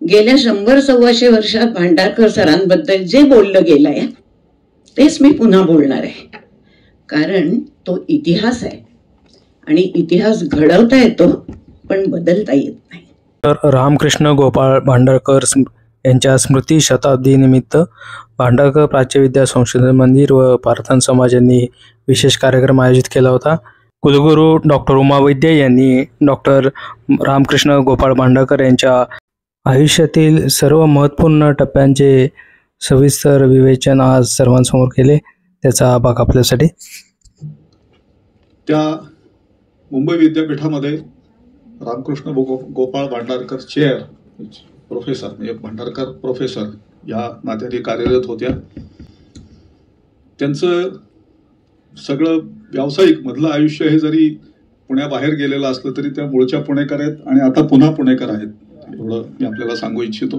गेल्या 100-125 वर्षात भांडारकर सरांबद्दल जे बोललं गेलंय तेच मी पुन्हा बोलणार आहे, कारण तो इतिहास आहे आणि इतिहास घडवता येतो पण बदलता येत नाही. तर रामकृष्ण गोपाळ भांडारकर यांच्या स्मृती शताब्दीनिमित्त भांडारकर प्राच्यविद्या संशोधन मंदिर व प्रार्थना समाज यांनी विशेष कार्यक्रम आयोजित केला होता. कुलगुरू डॉक्टर उमा वैद्य यांनी डॉक्टर रामकृष्ण गोपाळ भांडारकर यांच्या आयुष्यातील सर्व महत्त्वपूर्ण टप्प्यांचे सविस्तर विवेचन आज सर्वांसमोर केले. त्याचा भाग आपल्यासाठी. त्या मुंबई विद्यापीठामध्ये रामकृष्ण गोपाळ भांडारकर चेअर प्रोफेसर म्हणजे भांडारकर प्रोफेसर या नात्याने कार्यरत होत्या. त्यांचं सगळं व्यावसायिक मधलं आयुष्य हे जरी पुण्याबाहेर गेलेलं असलं तरी त्या मूळच्या पुणेकर आहेत आणि आता पुन्हा पुणेकर आहेत, एवढं मी आपल्याला सांगू इच्छितो.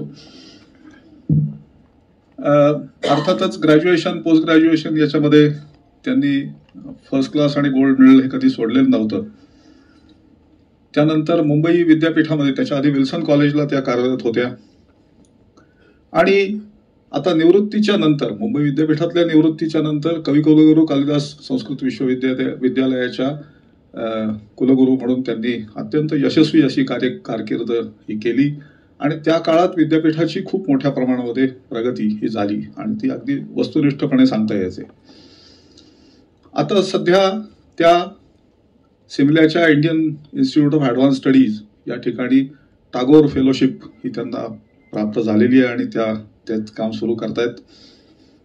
अर्थातच ग्रॅज्युएशन पोस्ट ग्रॅज्युएशन याच्यामध्ये त्यांनी फर्स्ट क्लास आणि गोल्ड मेडल हे कधी सोडलेलं नव्हतं. त्यानंतर मुंबई विद्यापीठामध्ये, त्याच्या आधी विल्सन कॉलेजला त्या कार्यरत होत्या आणि आता निवृत्तीच्या नंतर मुंबई विद्यापीठातल्या निवृत्तीच्या नंतर कविकुलगुरू कालिदास संस्कृत विश्वविद्यालयाच्या कुलगुरू म्हणून त्यांनी अत्यंत यशस्वी अशी कारकीर्द ही केली आणि त्या काळात विद्यापीठाची खूप मोठ्या प्रमाणामध्ये प्रगती ही झाली आणि ती अगदी वस्तुनिष्ठपणे सांगता यायचे. आता सध्या त्या सिमल्याच्या Indian institute of advance studies या ठिकाणी टागोर फेलोशिप ही त्यांना प्राप्त झालेली आहे आणि त्यात काम सुरू करतायत.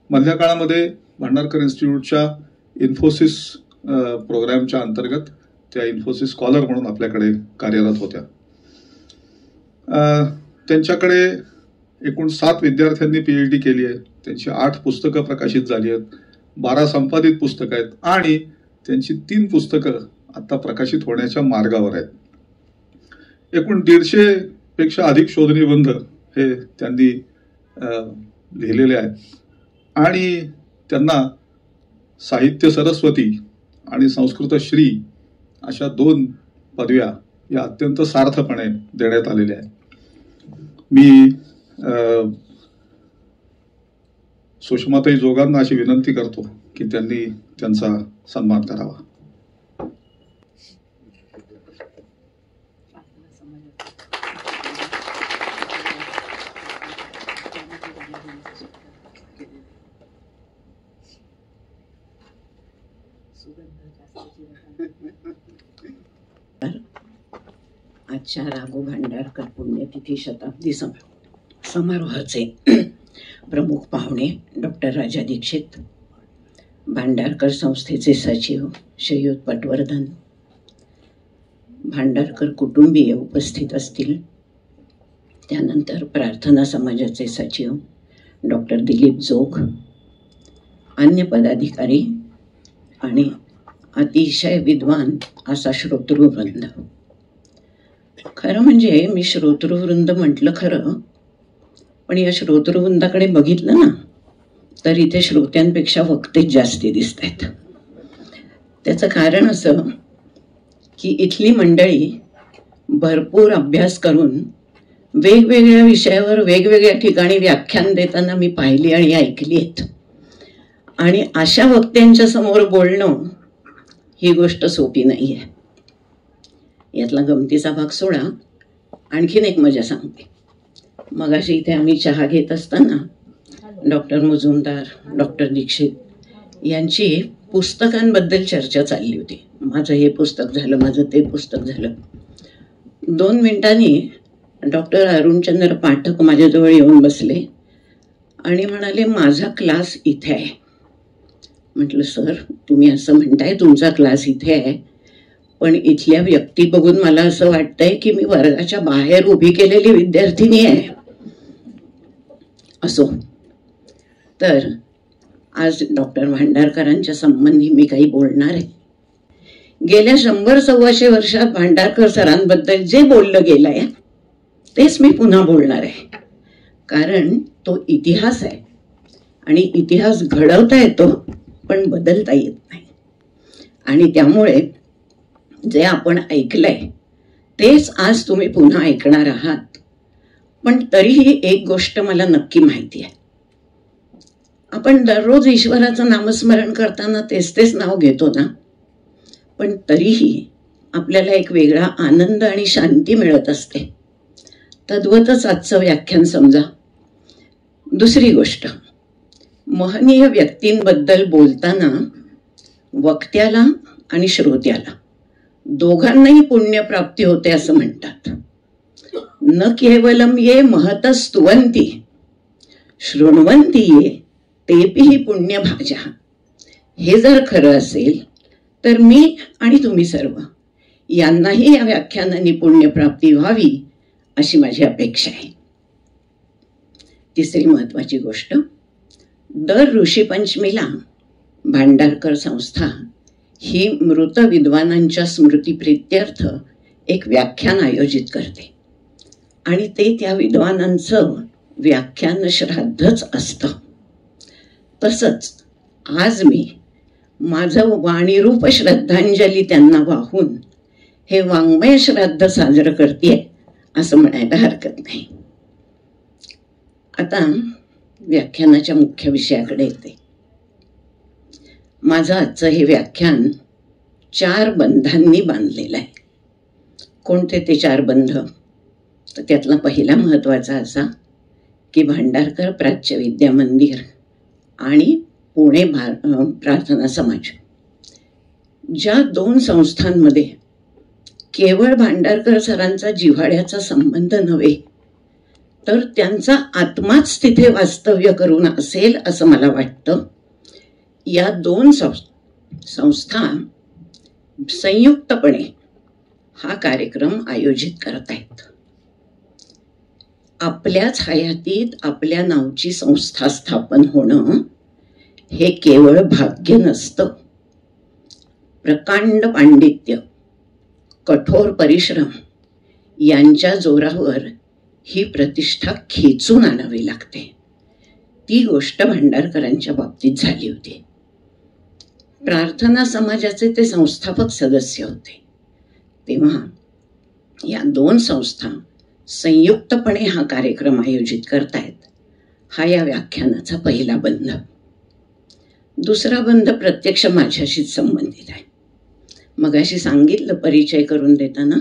मधल्या काळामध्ये भांडारकर इन्स्टिट्यूटच्या इन्फोसिस प्रोग्रामच्या अंतर्गत त्या इन्फोसिस स्कॉलर म्हणून आपल्याकडे कार्यरत होत्या. त्यांच्याकडे एकूण 7 विद्यार्थ्यांनी PhD केली आहे. त्यांची 8 पुस्तकं प्रकाशित झाली आहेत, 12 संपादित पुस्तकं आहेत आणि त्यांची 3 पुस्तकं आता प्रकाशित होण्याच्या मार्गावर आहेत. एकूण 150 पेक्षा अधिक शोधनिबंध हे त्यांनी लिहिलेले आहेत आणि त्यांना साहित्य सरस्वती आणि संस्कृत श्री अशा 2 पदव्या या अत्यंत सार्थपणे देण्यात आलेल्या आहेत. मी सुषमाताई जोगांना अशी विनंती करतो की त्यांनी त्यांचा सन्मान करावा. आजच्या राघू भांडारकर पुण्यतिथी शताब्दी समारोहाचे प्रमुख पाहुणे डॉक्टर राजा दीक्षित, भांडारकर संस्थेचे सचिव श्रीयुत पटवर्धन, भांडारकर कुटुंबीय उपस्थित असतील. त्यानंतर प्रार्थना समाजाचे सचिव डॉक्टर दिलीप जोग, अन्य पदाधिकारी आणि अतिशय विद्वान असा श्रोतृवृंद. खरं म्हणजे मी श्रोतृवृंद म्हटलं खरं, पण या श्रोतृवृंदाकडे बघितलं ना तर इथे श्रोत्यांपेक्षा वक्तेच जास्ती दिसत आहेत. त्याचं कारण असं की इथली मंडळी भरपूर अभ्यास करून वेगवेगळ्या विषयावर वेगवेगळ्या ठिकाणी व्याख्यान देताना मी पाहिली आणि ऐकली आहेत. आणि अशा वक्त्यांच्या समोर बोलणं ही गोष्ट सोपी नाही आहे. यातला गमतीचा भाग सोडा, आणखीन एक मजा सांगते. मगाशी इथे आम्ही चहा घेत असताना डॉक्टर मुजुमदार, डॉक्टर दीक्षित यांची पुस्तकांबद्दल चर्चा चालली होती. माझं हे पुस्तक झालं, माझं ते पुस्तक झालं. 2 मिनिटांनी डॉक्टर अरुणचंद्र पाठक माझ्याजवळ येऊन बसले आणि म्हणाले, माझा क्लास इथे आहे. म्हटलं, सर तुम्ही असं म्हणताय तुमचा क्लास इथे आहे, पण इथल्या व्यक्ती बघून मला असं वाटतंय की मी वर्गाच्या बाहेर उभी केलेली विद्यार्थिनी आहे. असो, तर आज डॉक्टर भांडारकरांच्या संबंधी मी काही बोलणार आहे. गेल्या 100-125 वर्षात भांडारकर सरांबद्दल जे बोललं गेलंय तेच मी पुन्हा बोलणार आहे, कारण तो इतिहास आहे आणि इतिहास घडवता येतो पण बदलता येत नाही. आणि त्यामुळे जे आपण ऐकलंय तेच आज तुम्ही पुन्हा ऐकणार आहात. पण तरीही एक गोष्ट मला नक्की माहिती आहे, आपण दररोज ईश्वराचं नामस्मरण करताना तेच नाव घेतो ना, पण तरीही आपल्याला एक वेगळा आनंद आणि शांती मिळत असते. तद्वतच आजचं व्याख्यान समजा. दुसरी गोष्ट, महनीय व्यक्तींबद्दल बोलताना वक्त्याला आणि श्रोत्याला दोघांनाही पुण्यप्राप्ती होते असं म्हणतात. न केवलम ये महतस्तुवंती शृण्वंती ये तेपिही पुण्यभाजा. हे जर खरं असेल तर मी आणि तुम्ही सर्व यांनाही या व्याख्यानाने पुण्यप्राप्ती व्हावी अशी माझी अपेक्षा आहे. तिसरी महत्वाची गोष्ट, दर ऋषीपंचमीला भांडारकर संस्था ही मृत विद्वानांच्या स्मृतिप्रीत्यर्थ एक व्याख्यान आयोजित करते आणि ते त्या विद्वानांचं व्याख्यान श्राद्धच असतं. तसंच आज मी माझं वाणीरूप श्रद्धांजली त्यांना वाहून हे वाङ्मय श्राद्ध साजरं करते असं म्हणायला हरकत नाही. आता व्याख्यानाच्या मुख्य विषयाकडे येते. माझं आजचं हे व्याख्यान 4 बंधांनी बांधलेलं आहे. कोणते ते 4 बंध? तर त्यातला पहिला महत्वाचा असा की भांडारकर प्राच्य विद्या मंदिर आणि पुणे प्रार्थना समाज, ज्या 2 संस्थांमध्ये केवळ भांडारकर सरांचा जिव्हाळ्याचा संबंध नव्हे तर त्यांचा आत्माच तिथे वास्तव्य करून असेल असं मला वाटतं, या 2 संस्था संयुक्तपणे हा कार्यक्रम आयोजित करत आहेत. आपल्याच हयातीत आपल्या नावची संस्था स्थापन होणं हे केवळ भाग्य नसतं. प्रकांड पांडित्य, कठोर परिश्रम यांच्या जोरावर ही प्रतिष्ठा खेचून आणावी लागते. ती गोष्ट भांडारकरांच्या बाबतीत झाली होती. प्रार्थना समाजाचे ते संस्थापक सदस्य होते. तेव्हा या 2 संस्था संयुक्तपणे हा कार्यक्रम आयोजित करतायत. हा या व्याख्यानाचा पहिला बंध. दुसरा बंध प्रत्यक्ष माझ्याशीच संबंधित आहे. मगाशी सांगितलं परिचय करून देताना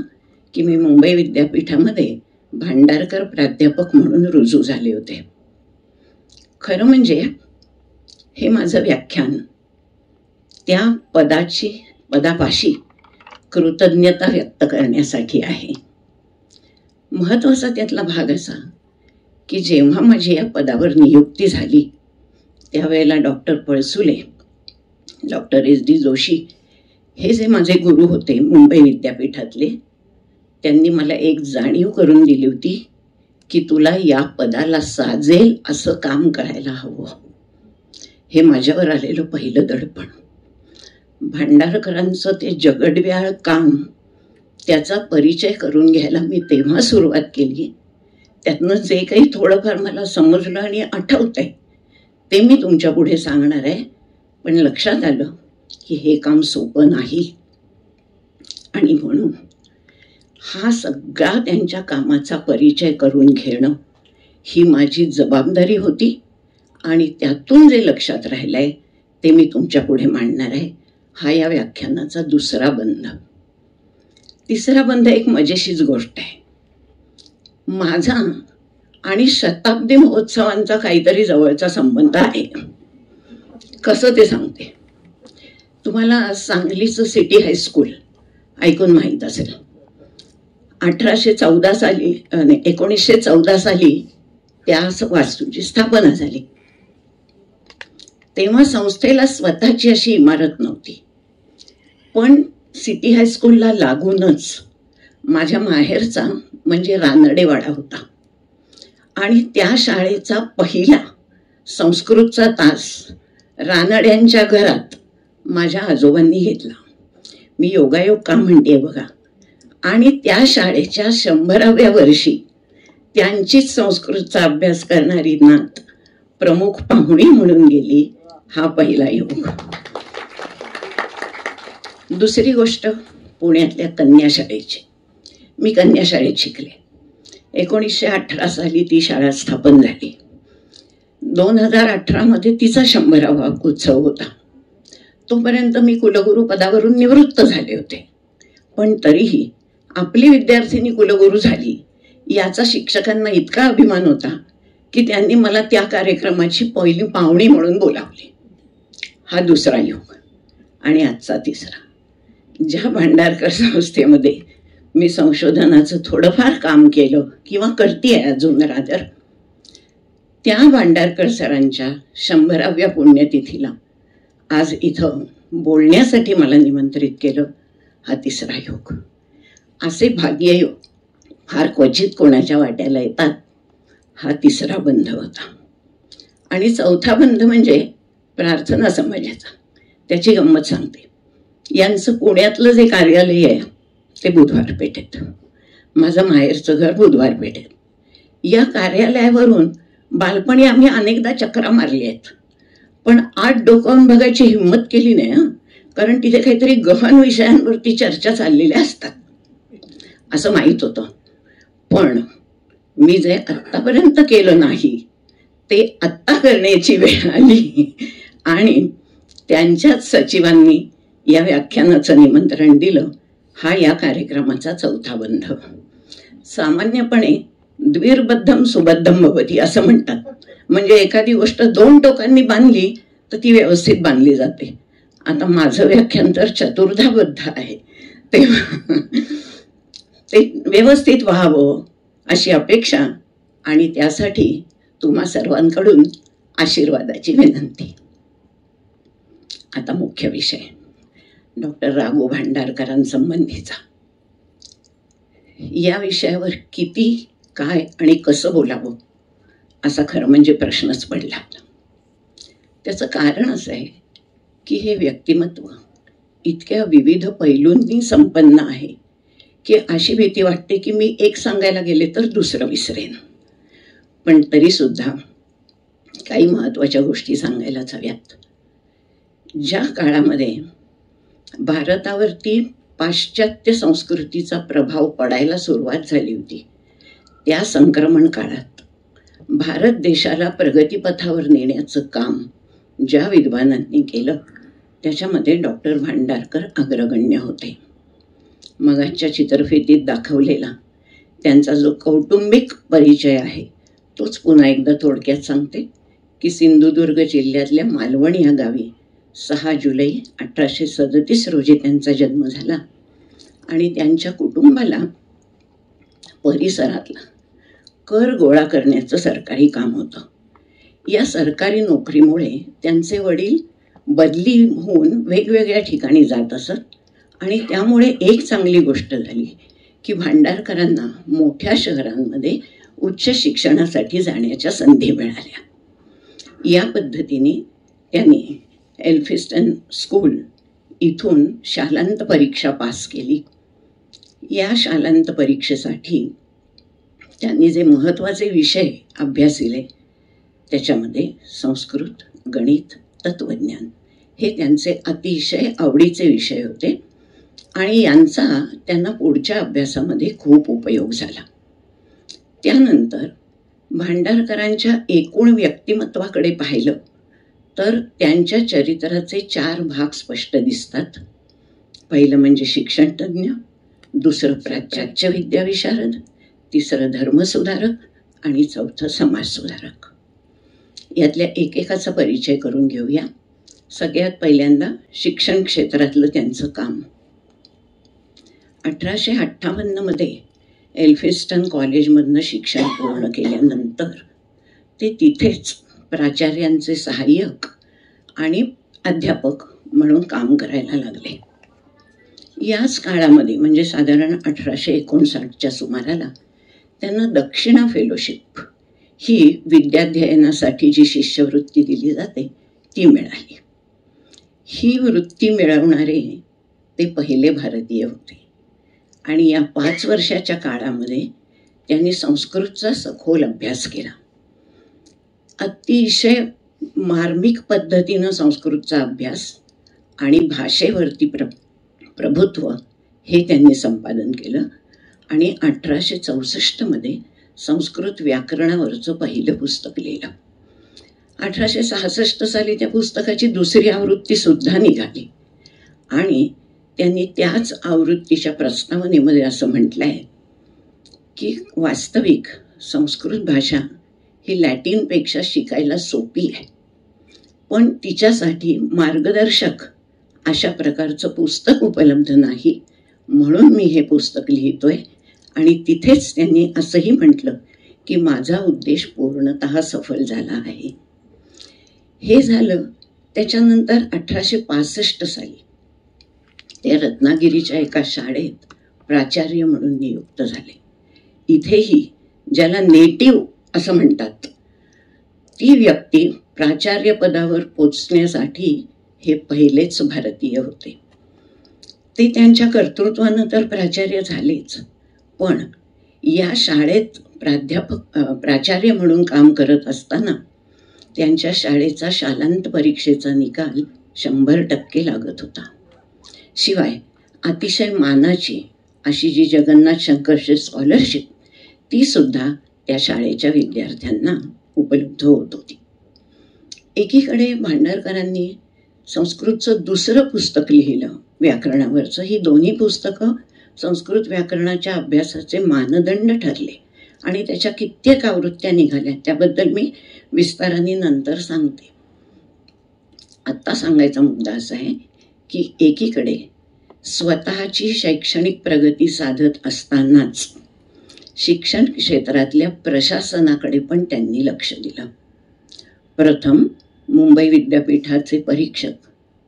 की मी मुंबई विद्यापीठामध्ये भांडारकर प्राध्यापक म्हणून रुजू झाले होते. खरं म्हणजे हे माझं व्याख्यान त्या पदापाशी कृतज्ञता व्यक्त करण्यासाठी आहे. महत्वाचा त्यातला भाग असा की जेव्हा माझी या पदावर नियुक्ती झाली त्यावेळेला doctor Palsule, doctor SD Joshi हे जे माझे गुरु होते मुंबई विद्यापीठातले, त्यांनी मला एक जाणीव करून दिली होती की तुला या पदाला साजेल असं काम करायला हवं. हे माझ्यावर आलेलं पहिलं दडपण. भांडारकरांचं ते जगडव्याळ काम, त्याचा परिचय करून घ्यायला मी तेव्हा सुरुवात केली. त्यातनं जे काही थोडंफार मला समजलं आणि आठवतंय ते मी तुमच्या पुढे सांगणार आहे. पण लक्षात आलं की हे काम सोपं नाही आणि म्हणून हा सगळा त्यांच्या कामाचा परिचय करून घेणं ही माझी जबाबदारी होती आणि त्यातून जे लक्षात राहिलंय ते मी तुमच्या पुढे मांडणार आहे. हा या व्याख्यानाचा दुसरा बंध. तिसरा बंध एक मजेशीर गोष्ट आहे. माझा आणि शताब्दी महोत्सवांचा काहीतरी जवळचा संबंध आहे. कसं ते सांगते. तुम्हाला सांगलीचं सिटी हायस्कूल ऐकून माहीत असेल. 1914 साली त्या वास्तूची स्थापना झाली. तेव्हा संस्थेला स्वतःची अशी इमारत नव्हती, पण सिटी हायस्कूलला लागूनच माझ्या माहेरचा म्हणजे रानडेवाडा होता आणि त्या शाळेचा पहिला संस्कृतचा तास रानड्यांच्या घरात माझ्या आजोबांनी घेतला. मी योगायोग का म्हणते बघा. आणि त्या शाळेच्या 100व्या वर्षी त्यांचीच संस्कृतचा अभ्यास करणारी नात प्रमुख पाहुणी म्हणून गेली. हा पहिला योग. दुसरी गोष्ट पुण्यातल्या कन्या शाळेची. मी कन्या शाळेत शिकले. 1918 साली ती शाळा स्थापन झाली. 2018 मध्ये तिचा 100वा उत्सव होता. तोपर्यंत मी कुलगुरू पदावरून निवृत्त झाले होते. पण तरीही आपली विद्यार्थिनी कुलगुरू झाली याचा शिक्षकांना इतका अभिमान होता की त्यांनी मला त्या कार्यक्रमाची पहिली पाहुणी म्हणून बोलावले. हा दुसरा योग. आणि आजचा तिसरा. ज्या भांडारकर संस्थेमध्ये मी संशोधनाचं थोडंफार काम केलं किंवा करतेय अजून रादर, त्या भांडारकर सरांच्या 100व्या पुण्यतिथीला आज इथं बोलण्यासाठी मला निमंत्रित केलं. हा तिसरा योग. असे भाग्ययोग फार क्वचित कोणाच्या वाट्याला येतात. हा तिसरा बंध होता. आणि चौथा बंध म्हणजे प्रार्थना समाजाचा. त्याची गंमत सांगते. यांचं पुण्यातलं जे कार्यालय आहे ते बुधवार पेठेत. माझं माहेरचं घर बुधवार पेठेत. या कार्यालयावरून बालपणी आम्ही अनेकदा चक्रा मारली आहेत, पण आत डोकावून बघायची हिंमत केली नाही. कारण तिथे काहीतरी गहन विषयांवरती चर्चा चाललेल्या असतात असं माहीत होतं. पण मी जे आत्तापर्यंत केलं नाही ते आत्ता करण्याची वेळ आली. आणि त्यांच्याच सचिवांनी या व्याख्यानाचं निमंत्रण दिलं. हा या कार्यक्रमाचा चौथा बंध. सामान्यपणे द्विर्बद्धम सुबद्धम भवती असं म्हणतात. म्हणजे एखादी गोष्ट 2 टोकांनी बांधली तर ती व्यवस्थित बांधली जाते. आता माझं व्याख्यान तर चतुर्धाबद्ध आहे, तेव्हा ते व्यवस्थित व्हावं अशी अपेक्षा आणि त्यासाठी तुम्हा सर्वांकडून आशीर्वादाची विनंती. आता मुख्य विषय डॉक्टर राघू भांडारकरांसंबंधीचा. या विषयावर किती, काय आणि कसं बोलावं असा खरं म्हणजे प्रश्नच पडला. त्याचं कारण असं आहे की हे व्यक्तिमत्व इतक्या विविध पैलूंनी संपन्न आहे की अशी भीती वाटते की मी एक सांगायला गेले तर दुसरं विसरेन. पण तरीसुद्धा काही महत्त्वाच्या गोष्टी सांगायलाच हव्यात. ज्या काळामध्ये भारतावरती पाश्चात्य संस्कृतीचा प्रभाव पडायला सुरुवात झाली होती, त्या संक्रमण काळात भारत देशाला प्रगतीपथावर नेण्याचं काम ज्या विद्वानांनी केलं त्याच्यामध्ये डॉक्टर भांडारकर अग्रगण्य होते. मगाच्या चित्रफितीत दाखवलेला त्यांचा जो कौटुंबिक परिचय आहे तोच पुन्हा एकदा थोडक्यात सांगते की सिंधुदुर्ग जिल्ह्यातल्या मालवण या गावी 6 जुलै 1837 रोजी त्यांचा जन्म झाला. आणि त्यांच्या कुटुंबाला परिसरातला कर गोळा करण्याचं सरकारी काम होतं. या सरकारी नोकरीमुळे त्यांचे वडील बदली होऊन वेगवेगळ्या ठिकाणी जात असत. आणि त्यामुळे एक चांगली गोष्ट झाली की भांडारकरांना मोठ्या शहरांमध्ये उच्च शिक्षणासाठी जाण्याच्या संधी मिळाल्या. या पद्धतीने त्यांनी एल्फिस्टन स्कूल इथून शालांत परीक्षा पास केली. या शालांत परीक्षेसाठी त्यांनी जे महत्त्वाचे विषय अभ्यासिले त्याच्यामध्ये संस्कृत, गणित, तत्त्वज्ञान हे त्यांचे अतिशय आवडीचे विषय होते. आणि यांचा त्यांना पुढच्या अभ्यासामध्ये खूप उपयोग झाला. त्यानंतर भांडारकरांच्या एकूण व्यक्तिमत्वाकडे पाहिलं तर त्यांच्या चरित्राचे 4 भाग स्पष्ट दिसतात. पहिलं म्हणजे शिक्षणतज्ञ, दुसरं पाश्चात्य विद्याविशारद, तिसरं धर्मसुधारक आणि चौथं समाजसुधारक. यातल्या एकेकाचा परिचय करून घेऊया. सगळ्यात पहिल्यांदा शिक्षण क्षेत्रातलं त्यांचं काम. 1858 मध्ये एल्फिस्टन कॉलेजमधनं शिक्षण पूर्ण केल्यानंतर ते तिथेच प्राचार्यांचे सहाय्यक आणि अध्यापक म्हणून काम करायला लागले. याच काळामध्ये म्हणजे साधारण 1859च्या सुमाराला त्यांना दक्षिणा फेलोशिप ही विद्याध्ययनासाठी जी शिष्यवृत्ती दिली जाते ती मिळाली. ही वृत्ती मिळवणारे ते पहिले भारतीय होते. आणि या 5 वर्षाच्या काळामध्ये त्यांनी संस्कृतचा सखोल अभ्यास केला. अतिशय मार्मिक पद्धतीनं संस्कृतचा अभ्यास आणि भाषेवरती प्रभुत्व हे त्यांनी संपादन केलं. आणि 1864 मध्ये संस्कृत व्याकरणावरचं पहिलं पुस्तक लिहिलं. 1866 साली त्या पुस्तकाची दुसरी आवृत्ती सुद्धा निघाली आणि त्यांनी त्याच आवृत्तीच्या प्रस्तावनेमध्ये असं म्हटलं आहे की वास्तविक संस्कृत भाषा ही लॅटिनपेक्षा शिकायला सोपी आहे, पण तिच्यासाठी मार्गदर्शक अशा प्रकारचं पुस्तक उपलब्ध नाही, म्हणून मी हे पुस्तक लिहितोय. आणि तिथेच त्यांनी असंही म्हटलं की माझा उद्देश पूर्णतः सफल झाला आहे. हे झालं. त्याच्यानंतर 1865 साली ते रत्नागिरीच्या एका शाळेत प्राचार्य म्हणून नियुक्त झाले. इथेही ज्याला नेटिव्ह असं म्हणतात ती व्यक्ती प्राचार्य पदावर पोचण्यासाठी हे पहिलेच भारतीय होते. ते त्यांच्या कर्तृत्वानं तर प्राचार्य झालेच, पण या शाळेत प्राचार्य म्हणून काम करत असताना त्यांच्या शाळेचा शालांत परीक्षेचा निकाल 100% लागत होता. शिवाय अतिशय मानाची अशी जी जगन्नाथ शंकरशी स्कॉलरशिप ती सुद्धा त्या शाळेच्या विद्यार्थ्यांना उपलब्ध होत होती. एकीकडे भांडारकरांनी संस्कृतचं दुसरं पुस्तक लिहिलं व्याकरणावरचं. ही दोन्ही पुस्तकं संस्कृत व्याकरणाच्या अभ्यासाचे मानदंड ठरले आणि त्याच्या कित्येक आवृत्त्या निघाल्या. त्याबद्दल मी विस्ताराने नंतर सांगते. आत्ता सांगायचा मुद्दा असा आहे की एकीकडे स्वतःची शैक्षणिक प्रगती साधत असतानाच शिक्षण क्षेत्रातल्या प्रशासनाकडे पण त्यांनी लक्ष दिलं. प्रथम मुंबई विद्यापीठाचे परीक्षक,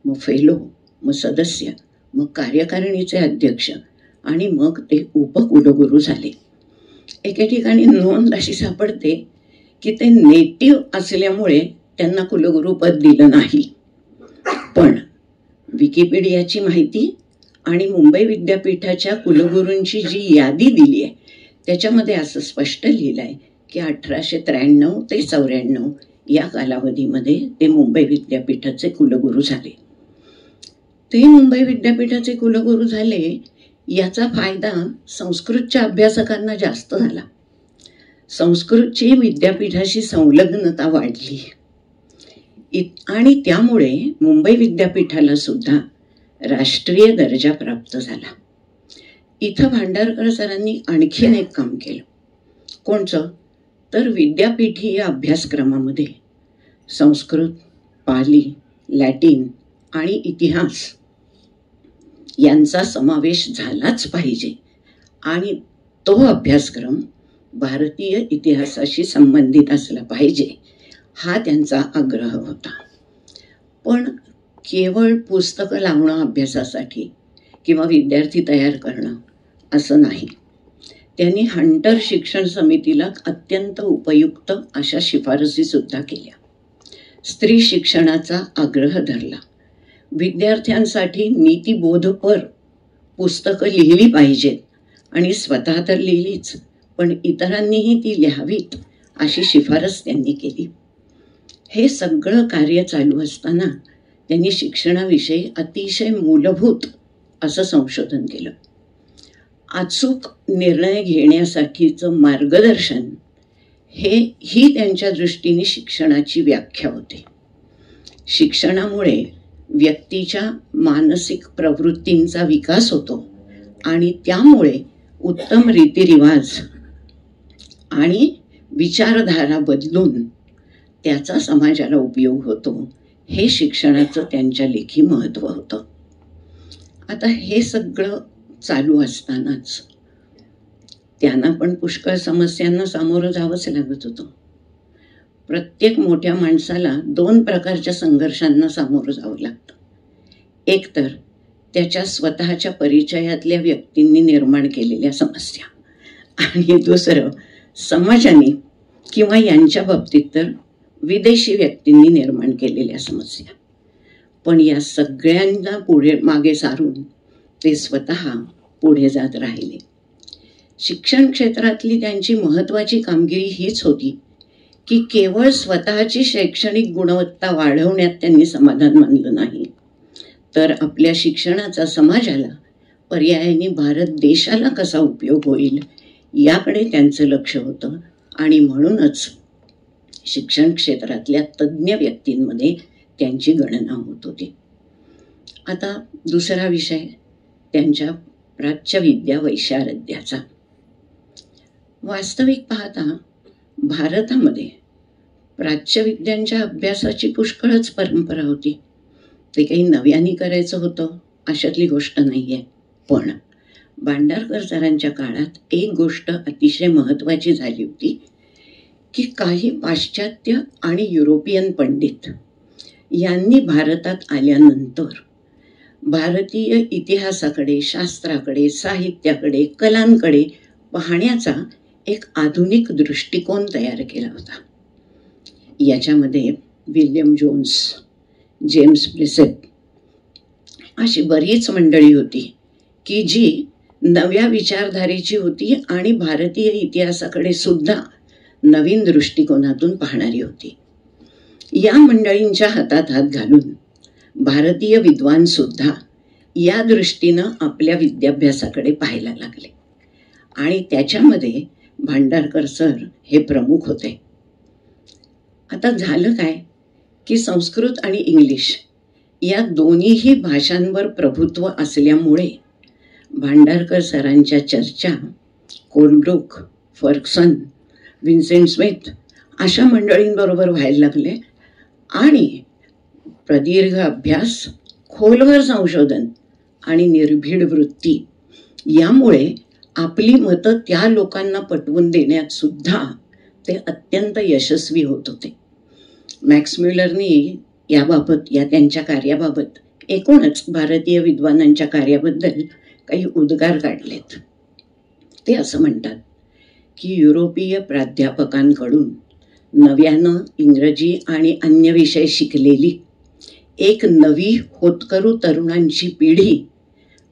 मग फेलो, मग सदस्य, मग कार्यकारिणीचे अध्यक्ष आणि मग ते उपकुलगुरू झाले. एके ठिकाणी नोंद अशी सापडते की ते नेटिव्ह असल्यामुळे त्यांना कुलगुरूपद दिलं नाही, पण विकिपीडियाची माहिती आणि मुंबई विद्यापीठाच्या कुलगुरूंची जी यादी दिली आहे त्याच्यामध्ये असं स्पष्ट लिहिलं आहे की 1893 ते 94 या कालावधीमध्ये ते मुंबई विद्यापीठाचे कुलगुरू झाले. ते मुंबई विद्यापीठाचे कुलगुरू झाले याचा फायदा संस्कृतच्या अभ्यासकांना जास्त झाला. संस्कृतची विद्यापीठाशी संलग्नता वाढली आणि त्यामुळे मुंबई विद्यापीठाला सुद्धा राष्ट्रीय दर्जा प्राप्त झाला. इथं भांडारकर सरांनी आणखीन एक काम केलं. कोणचं? तर विद्यापीठीय अभ्यासक्रमामध्ये संस्कृत, पाली, लॅटिन आणि इतिहास यांचा समावेश झालाच पाहिजे आणि तो अभ्यासक्रम भारतीय इतिहासाशी संबंधित असला पाहिजे हा त्यांचा आग्रह होता. पण केवळ पुस्तकं लावणं अभ्यासासाठी किंवा विद्यार्थी तयार करणं असं नाही. त्यांनी हंटर शिक्षण समितीला अत्यंत उपयुक्त अशा शिफारसी सुद्धा केल्या. स्त्री शिक्षणाचा आग्रह धरला. विद्यार्थ्यांसाठी नीतिबोधपर पुस्तकं लिहिली पाहिजेत आणि स्वतः तर लिहिलीच, पण इतरांनीही ती लिहावीत अशी शिफारस त्यांनी केली. हे सगळं कार्य चालू असताना त्यांनी शिक्षणाविषयी अतिशय मूलभूत असं संशोधन केलं. अचूक निर्णय घेण्यासाठीचं मार्गदर्शन ही त्यांच्या दृष्टीने शिक्षणाची व्याख्या होती. शिक्षणामुळे व्यक्तीच्या मानसिक प्रवृत्तींचा विकास होतो आणि त्यामुळे उत्तम रीतिरिवाज आणि विचारधारा बदलून त्याचा समाजाला उपयोग होतो. हे शिक्षणाचं त्यांच्या लेखी महत्त्व होतं. आता हे सगळं चालू असतानाच त्यांना पण पुष्कळ समस्यांना सामोरं जावंच लागत होतं. प्रत्येक मोठ्या माणसाला 2 प्रकारच्या संघर्षांना सामोरं जावं लागतं. एक तर त्याच्या स्वतःच्या परिचयातल्या व्यक्तींनी निर्माण केलेल्या समस्या आणि दुसरं समाजाने किंवा यांच्या बाबतीत तर विदेशी व्यक्तींनी निर्माण केलेल्या समस्या. पण या सगळ्यांना मागे सारून ते स्वतः पुढे जात राहिले. शिक्षण क्षेत्रातली त्यांची महत्त्वाची कामगिरी हीच होती की केवळ स्वतःची शैक्षणिक गुणवत्ता वाढवण्यात त्यांनी समाधान मानलं नाही, तर आपल्या शिक्षणाचा समाजाला पर्यायाने भारत देशाला कसा उपयोग होईल याकडे त्यांचं लक्ष होतं आणि म्हणूनच शिक्षण क्षेत्रातल्या तज्ज्ञ व्यक्तींमध्ये त्यांची गणना होत होती. आता दुसरा विषय त्यांच्या प्राच्यविद्या वैशारद्याचा. वास्तविक पाहता भारतामध्ये प्राच्यविद्यांच्या अभ्यासाची पुष्कळच परंपरा होती. ते काही नव्याने करायचं होतं अशातली गोष्ट नाही आहे. पण भांडारकर सरांच्या काळात एक गोष्ट अतिशय महत्त्वाची झाली होती की काही पाश्चात्य आणि युरोपियन पंडित यांनी भारतात आल्यानंतर भारतीय इतिहासाकडे, शास्त्राकडे, साहित्याकडे, कलांकडे पाहण्याचा एक आधुनिक दृष्टिकोन तयार केला होता. याच्यामध्ये विल्यम जोन्स, जेम्स प्रिसेप अशी बरीच मंडळी होती की जी नव्या विचारधारेची होती आणि भारतीय इतिहासाकडे सुद्धा नवीन दृष्टिकोनातून पाहणारी होती. या मंडळींच्या हातात हात घालून भारतीय विद्वान सुद्धा या दृष्टीनं आपल्या विद्याभ्यासाकडे पाहायला लागले आणि त्याच्यामध्ये भांडारकर सर हे प्रमुख होते. आता झालं काय की संस्कृत आणि इंग्लिश या दोन्हीही भाषांवर प्रभुत्व असल्यामुळे भांडारकर सरांच्या चर्चा कोलब्रुक, फर्गसन, विन्सेंट स्मिथ अशा मंडळींबरोबर व्हायला लागले आणि प्रदीर्घ अभ्यास, खोलवर संशोधन आणि निर्भीड वृत्ती यामुळे आपली मतं त्या लोकांना पटवून देण्यात सुद्धा ते अत्यंत यशस्वी होत होते. मॅक्स म्युलरनी याबाबत, या त्यांच्या कार्याबाबत, एकूणच भारतीय विद्वानांच्या कार्याबद्दल काही उद्गार काढलेत. ते असं म्हणतात की युरोपीय प्राध्यापकांकडून नव्यानं इंग्रजी आणि अन्य विषय शिकलेली एक नवी होतकरू तरुणांची पिढी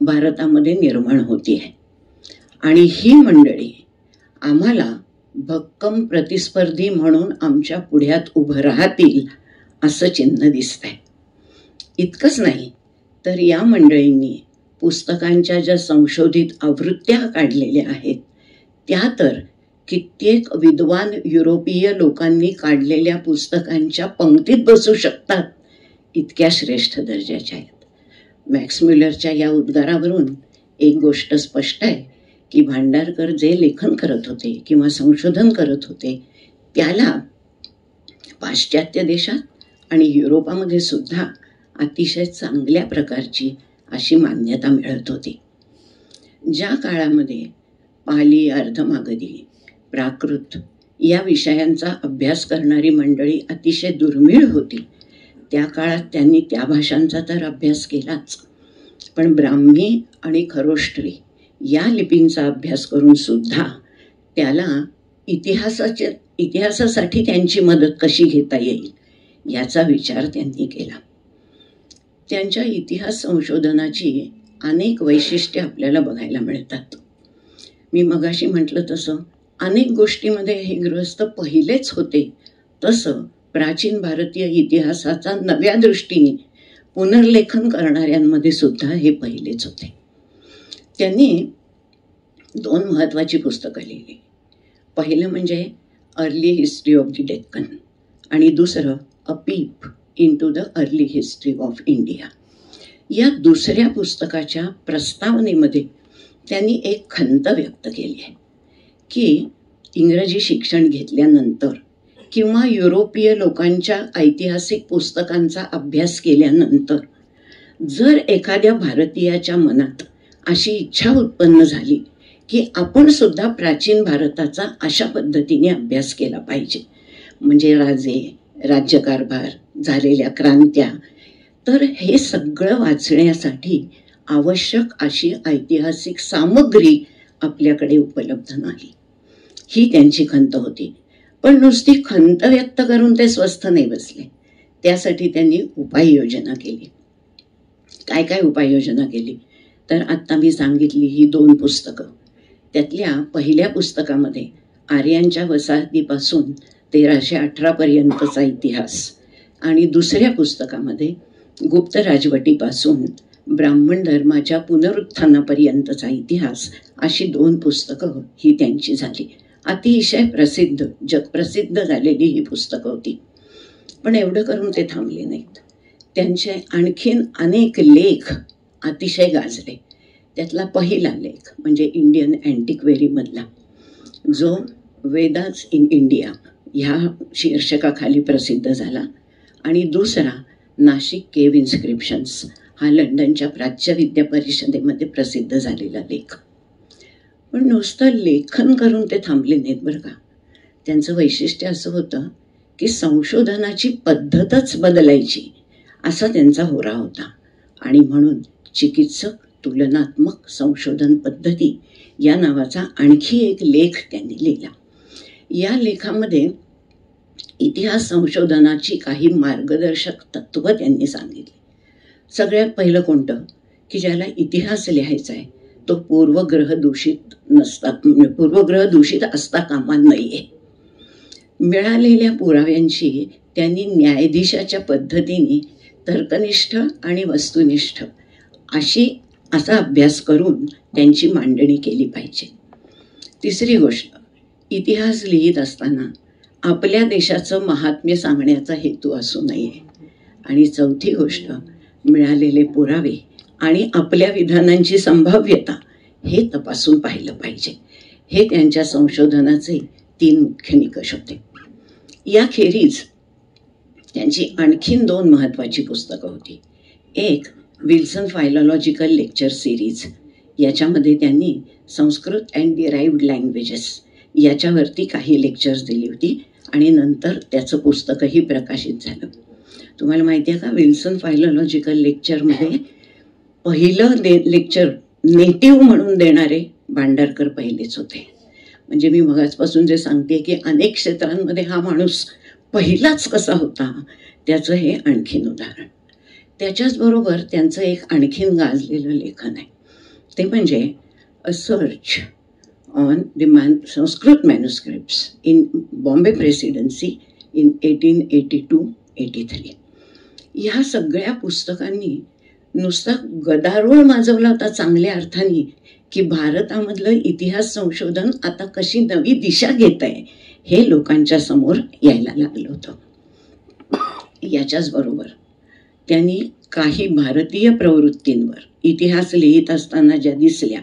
भारतामध्ये निर्माण होती आहे आणि ही मंडळी आम्हाला भक्कम प्रतिस्पर्धी म्हणून आमच्या पुढ्यात उभं राहतील असं चिन्ह दिसतंय. इतकंच नाही तर या मंडळींनी पुस्तकांच्या ज्या संशोधित आवृत्त्या काढलेल्या आहेत त्या तर कित्येक विद्वान युरोपीय लोकांनी काढलेल्या पुस्तकांच्या पंक्तीत बसू शकतात इतक्या श्रेष्ठ दर्जाच्या आहेत. मॅक्स म्युलरच्या या उद्गारावरून एक गोष्ट स्पष्ट आहे की भांडारकर जे लेखन करत होते किंवा संशोधन करत होते त्याला पाश्चात्य देशात आणि युरोपामध्ये सुद्धा अतिशय चांगल्या प्रकारची अशी मान्यता मिळत होती. ज्या काळामध्ये पाली, अर्धमागधी, प्राकृत या विषयांचा अभ्यास करणारी मंडळी अतिशय दुर्मिळ होती त्या काळात त्यांनी त्या भाषांचा तर अभ्यास केलाच, पण ब्राह्मी आणि खरोष्टरी या लिपींचा अभ्यास करून सुद्धा त्याला इतिहासासाठी त्यांची मदत कशी घेता येईल याचा विचार त्यांनी केला. त्यांच्या इतिहास संशोधनाची अनेक वैशिष्ट्ये आपल्याला बघायला मिळतात. मी मगाशी म्हटलं तसं अनेक गोष्टीमध्ये हे गृहस्थ पहिलेच होते, तसं प्राचीन भारतीय इतिहासाचा नव्या दृष्टीने पुनर्लेखन करणाऱ्यांमध्ये सुद्धा हे पहिलेच होते. त्यांनी 2 महत्त्वाची पुस्तकं लिहिली. पहिलं म्हणजे early history of the Deccan आणि दुसरं a peep into the early history of India. या दुसऱ्या पुस्तकाच्या प्रस्तावनेमध्ये त्यांनी एक खंत व्यक्त केली आहे की इंग्रजी शिक्षण घेतल्यानंतर किंवा युरोपीय लोकांच्या ऐतिहासिक पुस्तकांचा अभ्यास केल्यानंतर जर एखाद्या भारतीयाच्या मनात अशी इच्छा उत्पन्न झाली की आपण सुद्धा प्राचीन भारताचा अशा पद्धतीने अभ्यास केला पाहिजे, म्हणजे राजे, राज्यकारभार, झालेल्या क्रांत्या, तर हे सगळं वाचण्यासाठी आवश्यक अशी ऐतिहासिक सामग्री आपल्याकडे उपलब्ध नाही, ही त्यांची खंत होती. पण नुसती खंत व्यक्त करून ते स्वस्थ नाही बसले. त्यासाठी त्यांनी उपाययोजना केली. काय काय उपाययोजना केली तर आत्ता मी सांगितली ही 2 पुस्तकं. त्यातल्या पहिल्या पुस्तकामध्ये आर्यांच्या वसाहतीपासून 1318 पर्यंतचा इतिहास आणि दुसऱ्या पुस्तकामध्ये गुप्त राजवटीपासून ब्राह्मण धर्माच्या पुनरुत्थानापर्यंतचा इतिहास अशी 2 पुस्तकं ही त्यांची झाली. अतिशय प्रसिद्ध, जगप्रसिद्ध झालेली ही पुस्तकं होती. पण एवढं करून ते थांबले नाहीत. त्यांचे आणखीन अनेक लेख अतिशय गाजले. त्यातला पहिला लेख म्हणजे इंडियन अँटिक्वेरीमधला, जो वेदाज इन इंडिया ह्या शीर्षकाखाली प्रसिद्ध झाला, आणि दुसरा नाशिक केव्ह इन्स्क्रिप्शन्स हा लंडनच्या प्राच्यविद्या परिषदेमध्ये प्रसिद्ध झालेला लेख. पण नुसतं लेखन करून ते थांबले नाहीत बरं का. त्यांचं वैशिष्ट्य असं होतं की संशोधनाची पद्धतच बदलायची असा त्यांचा होरा होता. आणि म्हणून चिकित्सक तुलनात्मक संशोधन पद्धती या नावाचा आणखी एक लेख त्यांनी लिहिला. या लेखामध्ये इतिहास संशोधनाची काही मार्गदर्शक तत्त्व त्यांनी सांगितली. सगळ्यात पहिलं कोणतं, की ज्याला इतिहास लिहायचा आहे तो पूर्वग्रह दूषित असता कामा नये. मिळालेल्या पुराव्यांची त्यांनी न्यायाधीशाच्या पद्धतीने तर्कनिष्ठ आणि वस्तुनिष्ठ असा अभ्यास करून त्यांची मांडणी केली पाहिजे. तिसरी गोष्ट, इतिहास लिहित असताना आपल्या देशाचं महात्म्य सांगण्याचा हेतू असू नये. आणि चौथी गोष्ट, मिळालेले पुरावे आणि आपल्या विधानांची संभाव्यता हे तपासून पाहिलं पाहिजे. हे त्यांच्या संशोधनाचे 3 मुख्य निकष होते. याखेरीज त्यांची आणखीन 2 महत्त्वाची पुस्तकं होती. एक विल्सन फायलॉलॉजिकल लेक्चर सिरीज, याच्यामध्ये त्यांनी संस्कृत अँड डिराइव्ड लँग्वेजेस याच्यावरती काही लेक्चर्स दिली होती आणि नंतर त्याचं पुस्तकही प्रकाशित झालं. तुम्हाला माहिती आहे का, विल्सन फायलॉलॉजिकल लेक्चरमध्ये पहिलं लेक्चर नेटिव्ह म्हणून देणारे भांडारकर पहिलेच होते. म्हणजे मी मगाचपासून जे सांगते की अनेक क्षेत्रांमध्ये हा माणूस पहिलाच कसा होता त्याचं हे आणखीन उदाहरण. त्याच्याचबरोबर त्यांचं एक आणखीन गाजलेलं लेखन आहे, ते म्हणजे अ search on the Sanskrit manuscripts in Bombay presidency in 1882-83. ह्या सगळ्या पुस्तकांनी नुसता गदारोळ माजवला होता चांगल्या अर्थाने, की भारतामधलं इतिहास संशोधन आता कशी नवी दिशा घेत आहे हे लोकांच्या समोर यायला लागलं होतं. याच्याच बरोबर त्यांनी काही भारतीय प्रवृत्तींवर इतिहास लिहित असताना ज्या दिसल्या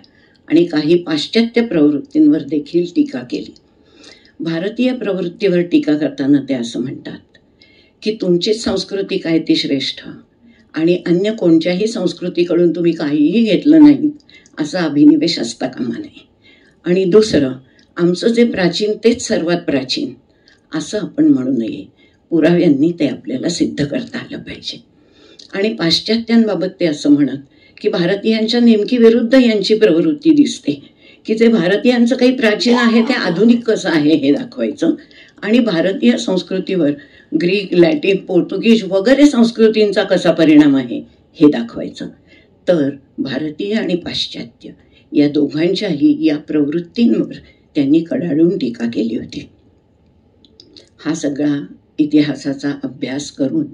आणि काही पाश्चात्य प्रवृत्तींवर देखील टीका केली. भारतीय प्रवृत्तीवर टीका करताना ते असं म्हणतात की तुमचीच संस्कृती काय ती श्रेष्ठ आणि अन्य कोणत्याही संस्कृतीकडून तुम्ही काहीही घेतलं नाही असा अभिनिवेश असता कामा नये. आणि दुसरं, आमचं जे प्राचीन तेच सर्वात प्राचीन असं आपण म्हणू नये. पुराव्यांनी ते आपल्याला सिद्ध करता आलं पाहिजे. आणि पाश्चात्यांबाबत ते असं म्हणत की भारतीयांच्या नेमकी विरुद्ध यांची प्रवृत्ती दिसते, की जे भारतीयांचं काही प्राचीन आहे ते आधुनिक कसं आहे हे दाखवायचं आणि भारतीय संस्कृतीवर ग्रीक, लॅटिन, पोर्तुगीज वगैरे संस्कृतींचा कसा परिणाम आहे हे दाखवायचं. तर भारतीय आणि पाश्चात्य या दोघांच्याही या प्रवृत्तींवर त्यांनी कडाडून टीका केली होती. हा सगळा इतिहासाचा अभ्यास करून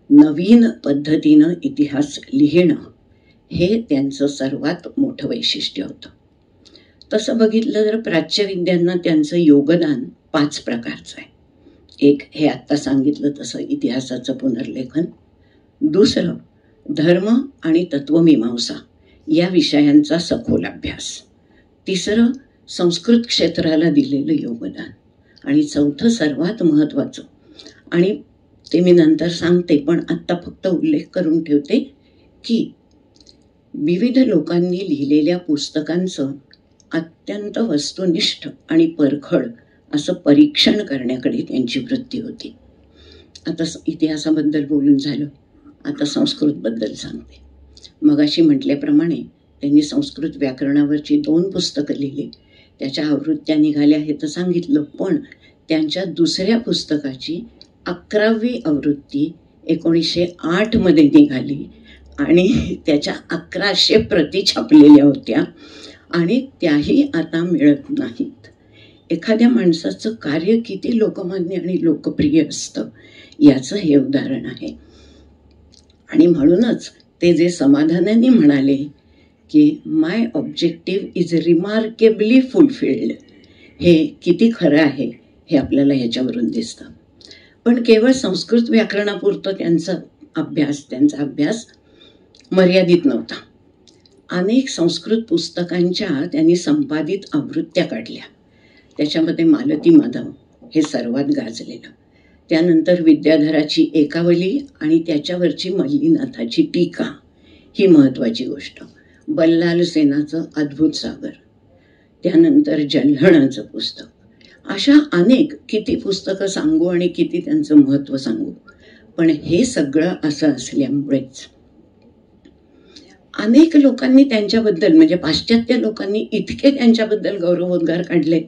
नवीन पद्धतीनं इतिहास लिहिणं हे त्यांचं सर्वात मोठं वैशिष्ट्य होतं. तसं बघितलं तर प्राच्यविद्यांना त्यांचं योगदान 5 प्रकारचं आहे. एक, हे आत्ता सांगितलं तसं इतिहासाचं पुनर्लेखन. दुसरं, धर्म आणि तत्वमीमांसा या विषयांचा सखोल अभ्यास. तिसरं, संस्कृत क्षेत्राला दिलेलं योगदान. आणि चौथं, सर्वात महत्त्वाचं, आणि ते मी नंतर सांगते पण आत्ता फक्त उल्लेख करून ठेवते, की विविध लोकांनी लिहिलेल्या पुस्तकांचं अत्यंत वस्तुनिष्ठ आणि परखड असं परीक्षण करण्याकडे त्यांची वृत्ती होती. आता इतिहासाबद्दल बोलून झालं, आता संस्कृतबद्दल सांगते. मगाशी म्हटल्याप्रमाणे त्यांनी संस्कृत व्याकरणावरची 2 पुस्तकं लिहिली. त्याच्या आवृत्त्या निघाल्या हे तर सांगितलं, पण त्यांच्या दुसऱ्या पुस्तकाची 11वी आवृत्ती 1908 मध्ये निघाली आणि त्याच्या 1100 प्रती छापलेल्या होत्या आणि त्याही आता मिळत नाहीत. एखाद्या माणसाचं कार्य किती लोकमान्य आणि लोकप्रिय असतं याचं हे उदाहरण आहे. आणि म्हणूनच ते जे समाधानाने म्हणाले की माय ऑब्जेक्टिव्ह इज रिमार्केबली फुलफिल्ड, हे किती खरं आहे हे आपल्याला ह्याच्यावरून दिसतं. पण केवळ संस्कृत व्याकरणापुरतं त्यांचा अभ्यास मर्यादित नव्हता. अनेक संस्कृत पुस्तकांच्या त्यांनी संपादित आवृत्त्या काढल्या. त्याच्यामध्ये मालती माधव हे सर्वात गाजलेलं. त्यानंतर विद्याधराची एकावली आणि त्याच्यावरची मल्लीनाथाची टीका ही महत्त्वाची गोष्ट. बल्लाल सेनाचं अद्भुत सागर, त्यानंतर जल्हणाचं पुस्तक. अशा अनेक किती पुस्तकं सांगू आणि किती त्यांचं महत्त्व सांगू. पण हे सगळं असं असल्यामुळेच अनेक लोकांनी त्यांच्याबद्दल, म्हणजे पाश्चात्य लोकांनी इतके त्यांच्याबद्दल गौरवोद्गार काढले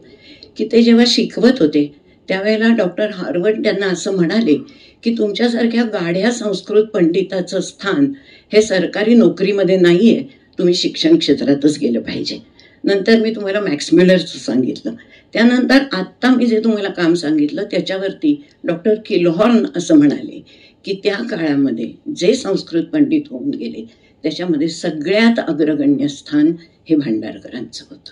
की ते जेव्हा शिकवत होते त्यावेळेला डॉक्टर हार्वर्ड त्यांना असं म्हणाले की तुमच्यासारख्या गाढ्या संस्कृत पंडिताचं स्थान हे सरकारी नोकरीमध्ये नाही आहे, तुम्ही शिक्षण क्षेत्रातच गेलं पाहिजे. नंतर मी तुम्हाला मॅक्स म्युलरचं सांगितलं. त्यानंतर आत्ता मी जे तुम्हाला काम सांगितलं त्याच्यावरती डॉक्टर किलहॉर्न असं म्हणाले की त्या काळामध्ये जे संस्कृत पंडित होऊन गेले त्याच्यामध्ये सगळ्यात अग्रगण्य स्थान हे भांडारकरांचं होतं.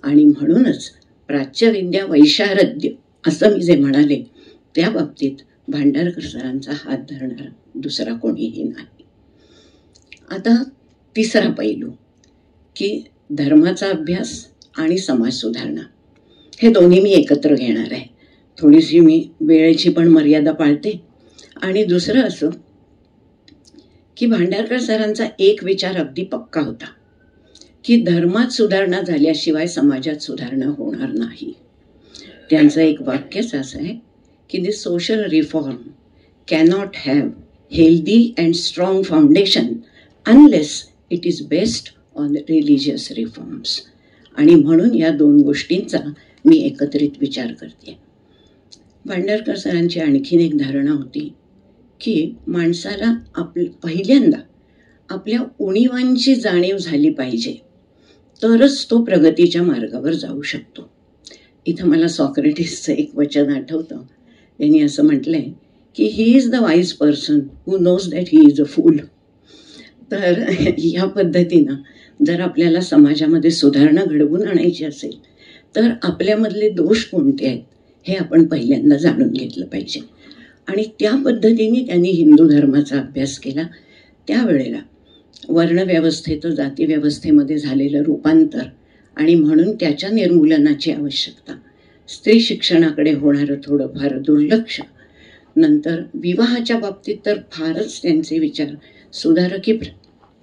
आणि म्हणूनच प्राच्यविद्या वैशारद्य असं मी जे म्हणाले त्या बाबतीत भांडारकर सरांचा हात धरणारा दुसरा कोणीही नाही. आता तिसरा पैलू की धर्माचा अभ्यास आणि समाज सुधारणा, हे दोन्ही मी एकत्र घेणार आहे. थोडीशी मी वेळेची पण मर्यादा पाळते. आणि दुसरं असं की भांडारकर सरांचा एक विचार अगदी पक्का होता की धर्मात सुधारणा झाल्याशिवाय समाजात सुधारणा होणार नाही. त्यांचं एक वाक्यच असं आहे की the social reform cannot have healthy and strong foundation unless it is based on religious reforms. आणि म्हणून या दोन गोष्टींचा मी एकत्रित विचार करते. भांडारकर सरांची आणखीन एक धारणा होती की माणसाला पहिल्यांदा आपल्या उणिवांची जाणीव झाली पाहिजे तरच तो प्रगतीच्या मार्गावर जाऊ शकतो. इथं मला सॉक्रेटिसचं एक वचन आठवतं. त्यांनी असं म्हटलंय की he is the wise person who knows that he is a fool. तर ह्या पद्धतीनं जर आपल्याला समाजामध्ये सुधारणा घडवून आणायची असेल तर आपल्यामधले दोष कोणते आहेत हे आपण पहिल्यांदा जाणून घेतलं पाहिजे. आणि त्या पद्धतीने त्यांनी हिंदू धर्माचा अभ्यास केला. त्यावेळेला वर्णव्यवस्थेचं जातीव्यवस्थेमध्ये झालेलं रूपांतर आणि म्हणून त्याच्या निर्मूलनाची आवश्यकता, स्त्री शिक्षणाकडे होणारं थोडंफार दुर्लक्ष, नंतर विवाहाच्या बाबतीत तर फारच त्यांचे विचार सुधारकी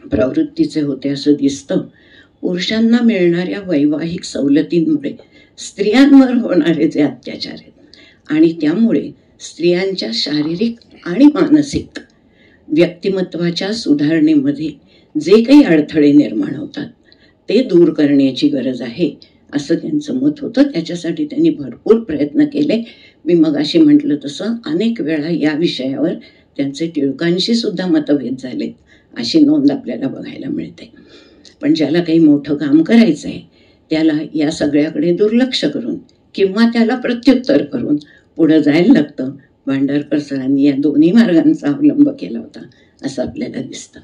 प्रवृत्तीचे होते असं दिसतं. पुरुषांना मिळणाऱ्या वैवाहिक सवलतींमुळे स्त्रियांवर होणारे जे अत्याचार आहेत आणि त्यामुळे स्त्रियांच्या शारीरिक आणि मानसिक व्यक्तिमत्वाच्या सुधारणेमध्ये जे काही अडथळे निर्माण होतात ते दूर करण्याची गरज आहे असं त्यांचं मत होतं. त्याच्यासाठी त्यांनी भरपूर प्रयत्न केले. मी मगाशी म्हटलं तसं अनेक वेळा या विषयावर त्यांचे टिळकांशी सुद्धा मतभेद झालेत अशी नोंद आपल्याला बघायला मिळते. पण ज्याला काही मोठं काम करायचं आहे त्याला या सगळ्याकडे दुर्लक्ष करून किंवा त्याला प्रत्युत्तर करून पुढं जायला लागतं. भांडारकर सरांनी या दोन्ही मार्गांचा अवलंब केला होता असं आपल्याला दिसतं.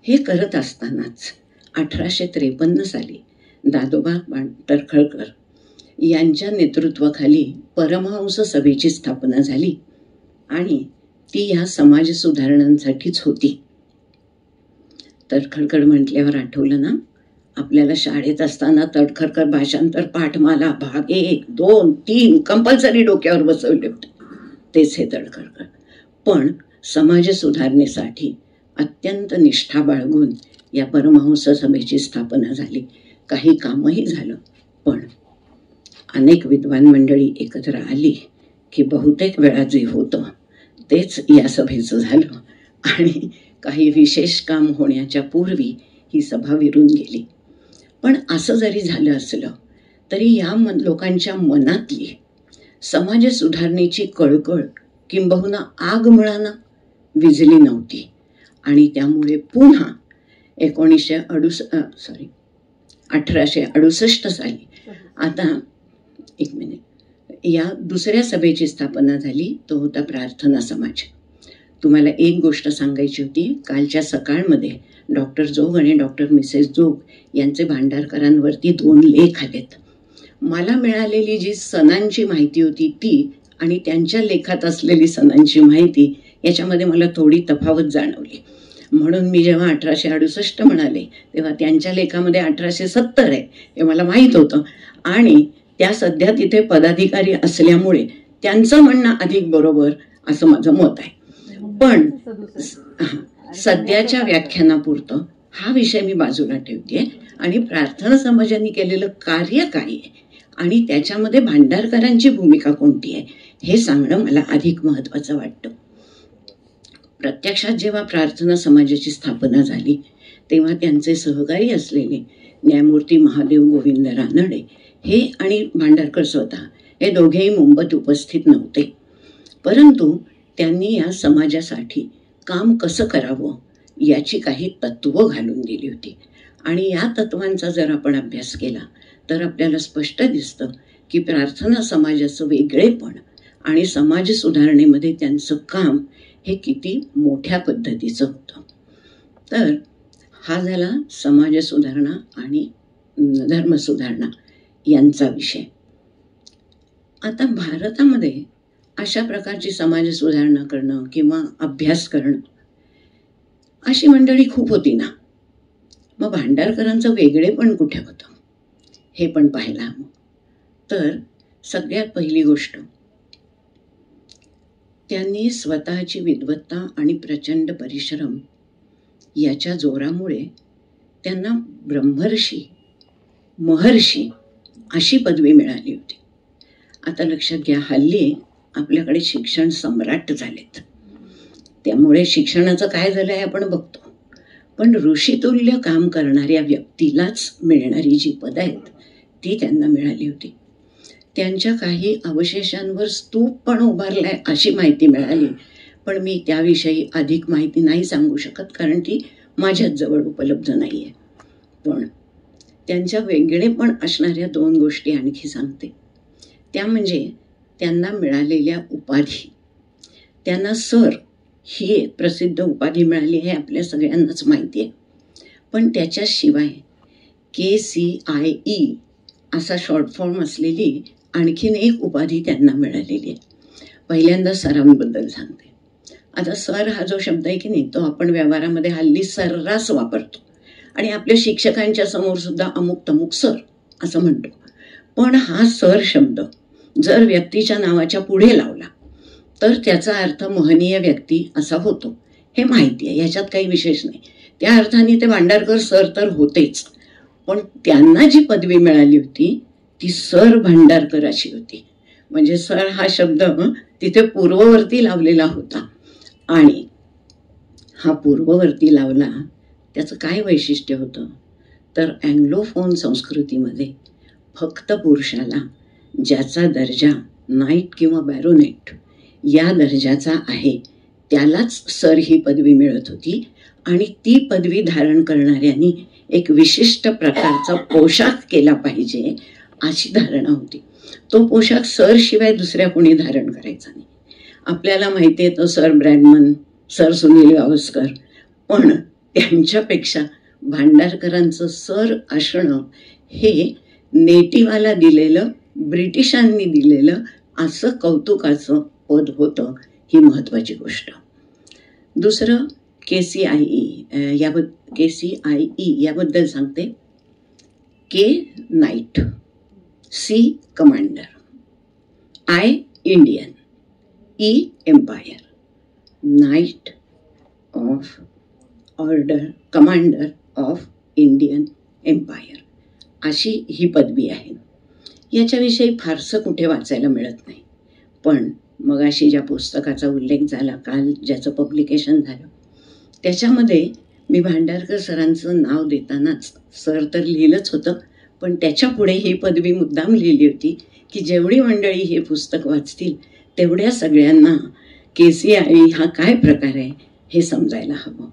हे करत असतानाच 1853 साली दादोबा तळखरकर यांच्या नेतृत्वाखाली परमहंस सभेची स्थापना झाली आणि ती ह्या समाज सुधारणांसाठीच होती. तळखरकर म्हटल्यावर आठवलं ना, आपल्याला शाळेत असताना तळखरकर भाषांतर पाठमाला भाग 1, 2, 3 कंपल्सरी डोक्यावर बसवले होते. तेच हे तळखरकर. पण समाज सुधारणेसाठी अत्यंत निष्ठा बाळगून या परमहंस सभेची स्थापना झाली. काही कामही झालं. पण अनेक विद्वान मंडळी एकत्र आली की बहुतेक वेळा जे होतं तेच या सभेचं झालं आणि काही विशेष काम होण्याच्या पूर्वी ही सभा विरून गेली. पण असं जरी झालं असलं तरी या लोकांच्या मनातली समाज सुधारणेची कळकळ किंबहुना आग म्हणा विझली नव्हती. आणि त्यामुळे पुन्हा 1868 साली आता या दुसऱ्या सभेची स्थापना झाली. तो होता प्रार्थना समाज. तुम्हाला एक गोष्ट सांगायची होती. कालच्या सकाळमध्ये डॉक्टर जोग आणि डॉक्टर मिसेस जोग यांचे भांडारकरांवरती 2 लेख आलेत. मला मिळालेली जी सणांची माहिती होती ती आणि त्यांच्या लेखात असलेली सणांची माहिती याच्यामध्ये मला थोडी तफावत जाणवली. म्हणून मी जेव्हा 1868 म्हणाले तेव्हा त्यांच्या लेखामध्ये 1870 आहे हे मला माहीत होतं आणि त्या सध्या तिथे पदाधिकारी असल्यामुळे त्यांचं म्हणणं अधिक बरोबर असं माझं मत आहे. पण सध्याच्या व्याख्यानापुरतं हा विषय मी बाजूला ठेवते आणि प्रार्थना समाजाने केलेलं कार्य काय आहे आणि त्याच्यामध्ये भांडारकरांची भूमिका कोणती आहे हे सांगणं मला अधिक महत्त्वाचं वाटतं. प्रत्यक्षात जेव्हा प्रार्थना समाजाची स्थापना झाली तेव्हा त्यांचे सहकारी असलेले न्यायमूर्ती महादेव गोविंद रानडे हे आणि भांडारकर स्वतः हे दोघेही मुंबईत उपस्थित नव्हते. परंतु त्यांनी या समाजासाठी काम कसं करावं याची काही तत्त्वं घालून दिली होती आणि या तत्वांचा जर आपण अभ्यास केला तर आपल्याला स्पष्ट दिसतं की प्रार्थना समाजाचं वेगळेपण आणि समाज सुधारणेमध्ये त्यांचं काम हे किती मोठ्या पद्धतीचं होतं. तर हा झाला समाज सुधारणा आणि धर्मसुधारणा यांचा विषय. आता भारतामध्ये अशा प्रकारची समाज सुधारणा करणं किंवा अभ्यास करणं अशी मंडळी खूप होती ना. मग भांडारकरांचं वेगळेपण कुठे होतं हे पण पाहायला हवं. तर सगळ्यात पहिली गोष्ट, त्यांनी स्वतःची विद्वत्ता आणि प्रचंड परिश्रम याच्या जोरामुळे त्यांना ब्रह्मर्षी महर्षी अशी पदवी मिळाली होती. आता लक्षात घ्या, हल्ली आपल्याकडे शिक्षण सम्राट झालेत त्यामुळे शिक्षणाचं काय झालं आहे आपण बघतो. पण ऋषितुल्य काम करणाऱ्या व्यक्तीलाच मिळणारी जी पदं आहेत ती त्यांना मिळाली होती. त्यांच्या काही अवशेषांवर स्तूप पण उभारलाय अशी माहिती मिळाली, पण मी त्याविषयी अधिक माहिती नाही सांगू शकत कारण ती माझ्याच जवळ उपलब्ध नाही आहे. पण त्यांच्या वेगळेपण असणाऱ्या 2 गोष्टी आणखी सांगते. त्या म्हणजे त्यांना मिळालेल्या उपाधी. त्यांना सर ही एक प्रसिद्ध उपाधी मिळाली हे आपल्या सगळ्यांनाच माहिती आहे. पण त्याच्याशिवाय KCIE असा शॉर्ट फॉर्म असलेली आणखीन एक उपाधी त्यांना मिळालेली आहे. पहिल्यांदा सरांबद्दल सांगते. आता सर हा जो शब्द आहे की नाही तो आपण व्यवहारामध्ये हल्ली सर्रास वापरतो आणि आपल्या शिक्षकांच्या समोर सुद्धा अमुक तमुक सर असं म्हणतो. पण हा सर शब्द जर व्यक्तीच्या नावाच्या पुढे लावला तर त्याचा अर्थ महनीय व्यक्ती असा होतो हे माहिती आहे, ह्याच्यात काही विशेष नाही. त्या अर्थाने ते भांडारकर सर तर होतेच, पण त्यांना जी पदवी मिळाली होती ती सर भांडारकर अशी होती. म्हणजे सर हा शब्द तिथे पूर्ववर्ती लावलेला होता आणि हा पूर्ववर्ती लावला त्याचं काय वैशिष्ट्य होतं तर अँग्लोफोन संस्कृतीमध्ये फक्त पुरुषाला ज्याचा दर्जा नाईट किंवा बॅरोनेट या दर्जाचा आहे त्यालाच सर ही पदवी मिळत होती आणि ती पदवी धारण करणाऱ्यांनी एक विशिष्ट प्रकारचा पोशाख केला पाहिजे अशी धारणा होती. तो पोशाख सर शिवाय दुसऱ्या कोणी धारण करायचा नाही. आपल्याला माहिती आहे तो sir Bradman, sir Sunil Gavaskar, पण त्यांच्यापेक्षा भांडारकरांचं सर असणं हे नेटिव्हाला दिलेलं, ब्रिटिशांनी दिलेलं असं कौतुकाचं पद होतं. ही महत्त्वाची गोष्ट. दुसरं KCIE याबद्दल सांगते. K knight, C commander, I Indian, E empire, knight of order, commander of Indian empire अशी ही पदवी आहे. याच्याविषयी फारसं कुठे वाचायला मिळत नाही. पण मगाशी ज्या पुस्तकाचा उल्लेख झाला काल ज्याचं पब्लिकेशन झालं त्याच्यामध्ये मी भांडारकर सरांचं नाव देतानाच सर तर लिहिलंच होतं, पण त्याच्या पुढे ही पदवी मुद्दाम लिहिली होती की जेवढी मंडळी हे पुस्तक वाचतील तेवढ्या सगळ्यांना KCIE हा काय प्रकार आहे हे समजायला हवं.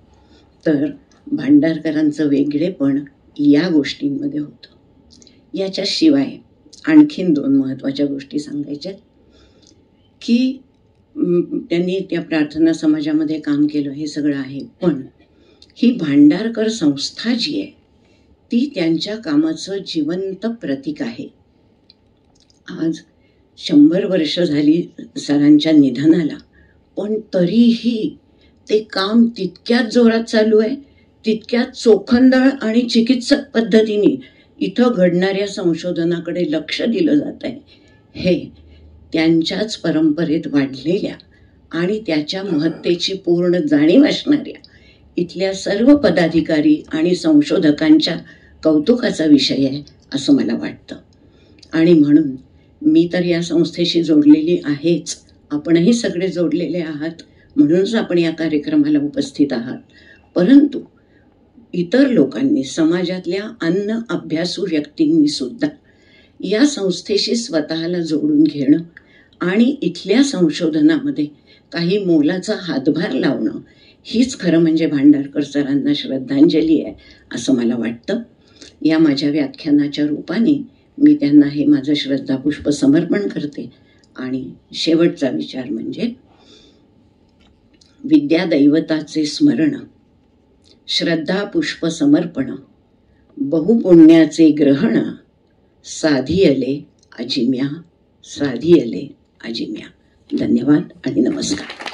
तर भांडारकरांचं वेगळेपण या गोष्टींमध्ये होतं. याच्याशिवाय आणखीन 2 महत्त्वाच्या गोष्टी सांगायच्या की त्यांनी त्या प्रार्थना समाजामध्ये काम केलं, हे सगळं आहे. पण ही भांडारकर संस्था जी आहे ती त्यांच्या कामाचं जिवंत प्रतीक आहे. आज 100 वर्ष झाली सरांच्या निधनाला, पण तरीही ते काम तितक्याच जोरात चालू आहे, तितक्याच चोखंदळ आणि चिकित्सक पद्धतीने इथं घडणाऱ्या संशोधनाकडे लक्ष दिलं जात आहे. हे त्यांच्याच परंपरेत वाढलेल्या आणि त्याच्या महत्तेची पूर्ण जाणीव असणाऱ्या इथल्या सर्व पदाधिकारी आणि संशोधकांच्या कौतुकाचा विषय आहे असं मला वाटतं. आणि म्हणून मी तर या संस्थेशी जोडलेली आहेच, आपणही सगळे जोडलेले आहात, म्हणूनच आपण या कार्यक्रमाला उपस्थित आहात. परंतु इतर लोकांनी, समाजातल्या अन्य अभ्यासू व्यक्तींनी सुद्धा या संस्थेशी स्वतःला जोडून घेणं आणि इथल्या संशोधनामध्ये काही मोलाचा हातभार लावणं हीच खरं म्हणजे भांडारकर सरांना श्रद्धांजली आहे असं मला वाटतं. या माझ्या व्याख्यानाच्या रूपाने मी त्यांना हे माझं श्रद्धापुष्प समर्पण करते. आणि शेवटचा विचार म्हणजे विद्यादैवताचे स्मरण, श्रद्धापुष्प समर्पण, बहुपुण्याचे ग्रहण, साधियले अजिम्या, साधियले अजिम्या. धन्यवाद आणि नमस्कार.